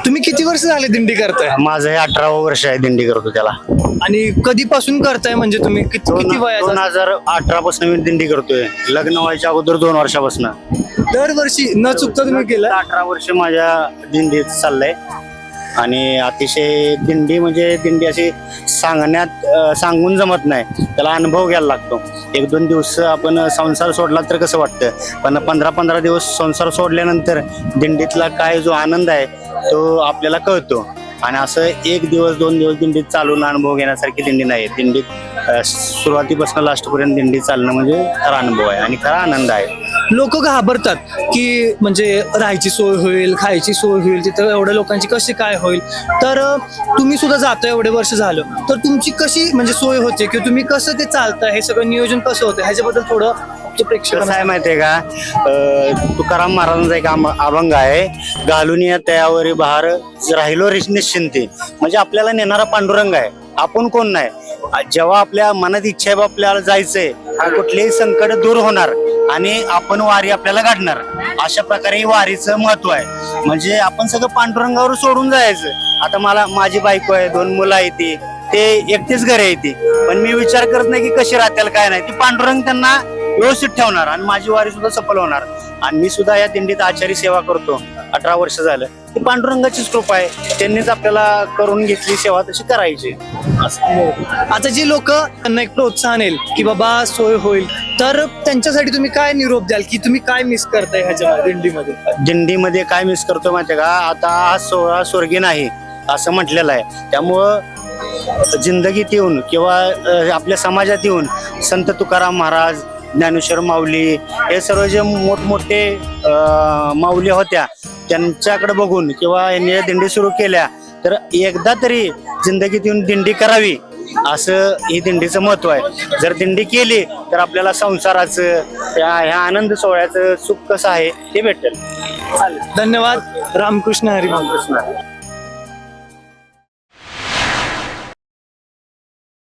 तुम्ही किती वर्ष झाले दिंडी करताय माझं हे 18वं वर्ष आहे दिंडी करतो त्याला. आणि कधीपासून करताय म्हणजे तुम्ही किती वयाचं 2018 पासून मी दिंडी करतोय. लग्न व्हायच्या अगोदर 2 वर्षापासून. दरवर्षी न चुकता तुम्ही केलं 18 वर्ष माझ्या दिंडीत चाललंय. आणि अतिशय दिंडी म्हणजे दिंडी अशी सांगून जमत नाही, त्याला अनुभव घ्यायला लागतो. 1-2 दिवस आपण संसार सोडला तर कसं वाटतं, पण 15-15 दिवस संसार सोडल्यानंतर दिंडीतला काय जो आनंद आहे तो आपल्याला कळतो. आणि असं 1 दिवस 2 दिवस दिंडीत चालून अनुभव घेण्यासारखी दिंडी नाही. दिंडीत सुरुवातीपासून लास्टपर्यंत दिंडी चालणं म्हणजे खरा अनुभव आहे आणि खरा आनंद आहे. लोक घाबरतात की म्हणजे राहायची सोय होईल, खायची सोय होईल, तिथं एवढ्या लोकांची कशी काय होईल. तर तुम्ही सुद्धा जाता एवढे वर्ष झालं, तर तुमची कशी म्हणजे सोय होते किंवा तुम्ही कसं ते चालतं, हे सगळं नियोजन कसं होतं ह्याच्याबद्दल थोडं प्रेक्षक कसं आहे माहितीये का, तुकाराम महाराजांचा एक अभंग आहे, घालून या तयावरी बहार राहिलो निश्चिंती. म्हणजे आपल्याला नेणारा पांडुरंग आहे, आपण कोण नाही. जेव्हा आपल्या मनात इच्छा आहे आपल्याला जायचंय, कुठलेही संकट दूर होणार आणि आपण वारी आपल्याला गाठणार. अशा प्रकारे वारीचं महत्व आहे. म्हणजे आपण सगळं पांडुरंगावर सोडून जायचं. आता माझी बायको आहे, 2 मुलं आहे, ते एकटीच घरी येते, पण मी विचार करत नाही की कशी राहतील काय नाही. ती पांडुरंग त्यांना व्यवस्थित ठेवणार आणि माझी वारी सुद्धा सफल होणार. आणि मी सुद्धा या दिंडीत आचारी सेवा करतो, 18 वर्ष झालं. ती पांडुरंगाचीच कृपा आहे, त्यांनीच आपल्याला करून घेतली सेवा तशी करायची. आता जी लोक त्यांना एक प्रोत्साहन येईल की बाबा सोय होईल, तर त्यांच्यासाठी तुम्ही काय निरोप द्याल की तुम्ही काय मिस करताय ह्याच्या दिंडीमध्ये काय मिस करतो माहितीये का, आता हा सोहळा स्वर्गीय नाही असं म्हटलेलं आहे. त्यामुळं जिंदगीत येऊन किंवा आपल्या समाजात येऊन संत तुकाराम महाराज, ज्ञानेश्वर माऊली, हे सर्व जे मोठमोठे माऊली होत्या त्यांच्याकडे बघून किंवा यांनी दिंडी सुरू केल्या, तर एकदा तरी जिंदगीत येऊन दिंडी करावी असं ही दिंडीचं महत्व आहे. जर दिंडी केली तर आपल्याला संसाराचं ह्या आनंद सोहळ्याचं सुख कसं आहे ते भेटेल. धन्यवाद. रामकृष्ण हरी. रामकृष्ण.